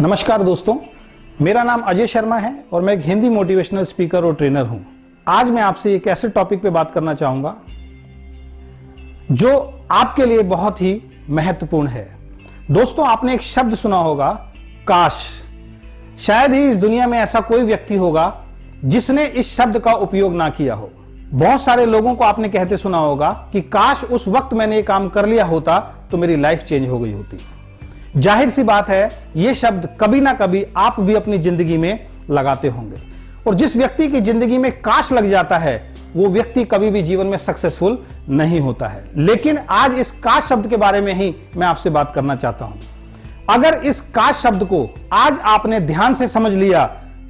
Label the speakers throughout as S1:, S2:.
S1: नमस्कार दोस्तों, मेरा नाम अजय शर्मा है और मैं एक हिंदी मोटिवेशनल स्पीकर और ट्रेनर हूं। आज मैं आपसे एक ऐसे टॉपिक पे बात करना चाहूंगा जो आपके लिए बहुत ही महत्वपूर्ण है। दोस्तों, आपने एक शब्द सुना होगा, काश। शायद ही इस दुनिया में ऐसा कोई व्यक्ति होगा जिसने इस शब्द का उपयोग ना किया हो। बहुत सारे लोगों को आपने कहते सुना होगा कि काश उस वक्त मैंने ये काम कर लिया होता तो मेरी लाइफ चेंज हो गई होती। जाहिर सी बात है, यह शब्द कभी ना कभी आप भी अपनी जिंदगी में लगाते होंगे और जिस व्यक्ति की जिंदगी में काश लग जाता है वो व्यक्ति कभी भी जीवन में सक्सेसफुल नहीं होता है। लेकिन आज इस काश शब्द के बारे में ही मैं आपसे बात करना चाहता हूं। अगर इस काश शब्द को आज आपने ध्यान से समझ लिया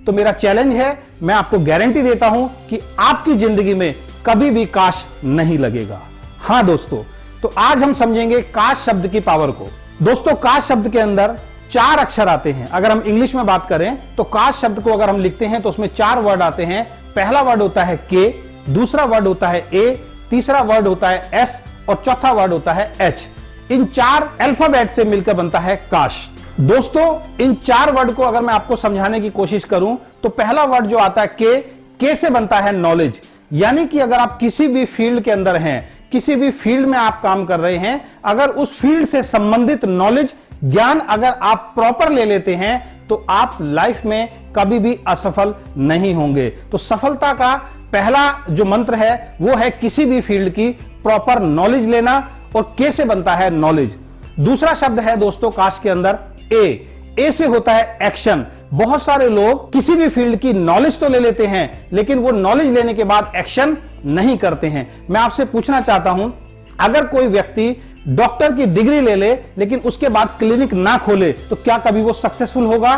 S1: तो मेरा चैलेंज है, मैं आपको गारंटी देता हूं कि आपकी जिंदगी में कभी भी काश नहीं लगेगा। हां दोस्तों, तो आज हम समझेंगे काश शब्द की पावर को। दोस्तों, काश शब्द के अंदर 4 अक्षर आते हैं। अगर हम इंग्लिश में बात करें तो काश शब्द को अगर हम लिखते हैं तो उसमें 4 वर्ड आते हैं। पहला वर्ड होता है के, दूसरा वर्ड होता है ए, तीसरा वर्ड होता है एस और चौथा वर्ड होता है एच। इन 4 अल्फाबेट से मिलकर बनता है काश। दोस्तों, इन 4 वर्ड को अगर मैं आपको समझाने की कोशिश करूं तो पहला वर्ड जो आता है के से बनता है नॉलेज। यानी कि अगर आप किसी भी फील्ड के अंदर हैं, किसी भी फील्ड में आप काम कर रहे हैं, अगर उस फील्ड से संबंधित नॉलेज ज्ञान अगर आप प्रॉपर ले लेते हैं तो आप लाइफ में कभी भी असफल नहीं होंगे। तो सफलता का पहला जो मंत्र है वो है किसी भी फील्ड की प्रॉपर नॉलेज लेना और के से बनता है नॉलेज। दूसरा शब्द है दोस्तों काश के अंदर ए से होता है एक्शन। बहुत सारे लोग किसी भी फील्ड की नॉलेज तो ले लेते हैं लेकिन वो नॉलेज लेने के बाद एक्शन नहीं करते हैं। मैं आपसे पूछना चाहता हूं, अगर कोई व्यक्ति डॉक्टर की डिग्री ले ले लेकिन उसके बाद क्लिनिक ना खोले तो क्या कभी वो सक्सेसफुल होगा?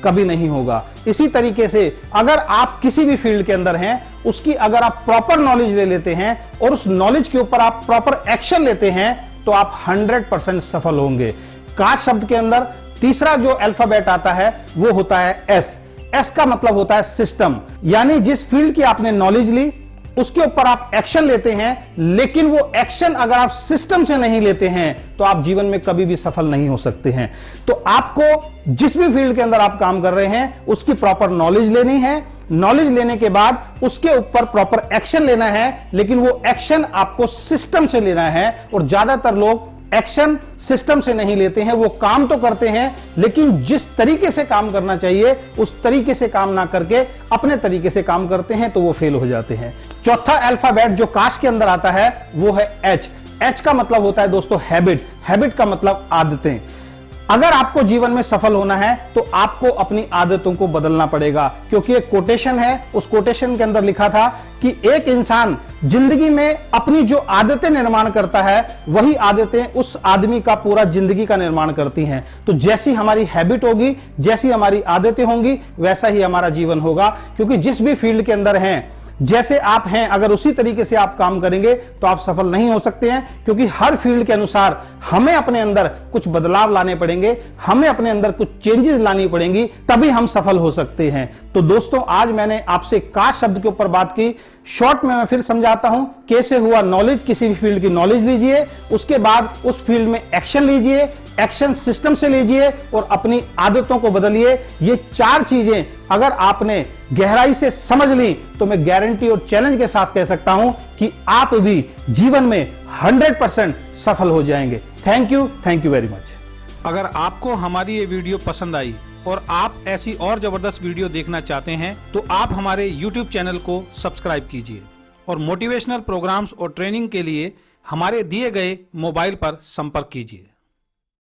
S1: कभी नहीं होगा। इसी तरीके से अगर आप किसी भी फील्ड के अंदर हैं, उसकी अगर आप प्रॉपर नॉलेज ले लेते हैं और उस नॉलेज के ऊपर आप प्रॉपर एक्शन लेते हैं तो आप 100% सफल होंगे। काश शब्द के अंदर तीसरा जो अल्फाबेट आता है वो होता है एस का मतलब होता है सिस्टम। यानी जिस फील्ड की आपने नॉलेज ली उसके ऊपर आप एक्शन लेते हैं, लेकिन वो एक्शन अगर आप सिस्टम से नहीं लेते हैं तो आप जीवन में कभी भी सफल नहीं हो सकते हैं। तो आपको जिस भी फील्ड के अंदर आप काम कर रहे हैं उसकी प्रॉपर नॉलेज लेनी है। नॉलेज लेने के बाद उसके ऊपर प्रॉपर एक्शन लेना है, लेकिन वो एक्शन आपको सिस्टम से लेना है। और ज्यादातर लोग एक्शन सिस्टम से नहीं लेते हैं, वो काम तो करते हैं लेकिन जिस तरीके से काम करना चाहिए उस तरीके से काम ना करके अपने तरीके से काम करते हैं तो वो फेल हो जाते हैं। चौथा अल्फाबेट जो काश के अंदर आता है वो है एच का मतलब होता है दोस्तों हैबिट का मतलब आदतें। अगर आपको जीवन में सफल होना है तो आपको अपनी आदतों को बदलना पड़ेगा, क्योंकि एक कोटेशन है, उस कोटेशन के अंदर लिखा था कि एक इंसान जिंदगी में अपनी जो आदतें निर्माण करता है वही आदतें उस आदमी का पूरा जिंदगी का निर्माण करती हैं। तो जैसी हमारी हैबिट होगी, जैसी हमारी आदतें होंगी, वैसा ही हमारा जीवन होगा। क्योंकि जिस भी फील्ड के अंदर हैं, जैसे आप हैं, अगर उसी तरीके से आप काम करेंगे तो आप सफल नहीं हो सकते हैं। क्योंकि हर फील्ड के अनुसार हमें अपने अंदर कुछ बदलाव लाने पड़ेंगे, हमें अपने अंदर कुछ चेंजेस लानी पड़ेंगी, तभी हम सफल हो सकते हैं। तो दोस्तों, आज मैंने आपसे काश शब्द के ऊपर बात की। शॉर्ट में मैं फिर समझाता हूं। कैसे हुआ नॉलेज, किसी भी फील्ड की नॉलेज लीजिए, उसके बाद उस फील्ड में एक्शन लीजिए, एक्शन सिस्टम से लीजिए और अपनी आदतों को बदलिए। ये 4 चीजें अगर आपने गहराई से समझ ली तो मैं गारंटी और चैलेंज के साथ कह सकता हूं कि आप भी जीवन में 100% सफल हो जाएंगे। Thank you very much. अगर आपको हमारी ये वीडियो पसंद आई और आप ऐसी और जबरदस्त वीडियो देखना चाहते हैं तो आप हमारे YouTube चैनल को सब्सक्राइब कीजिए और मोटिवेशनल प्रोग्राम्स और ट्रेनिंग के लिए हमारे दिए गए मोबाइल पर संपर्क कीजिए।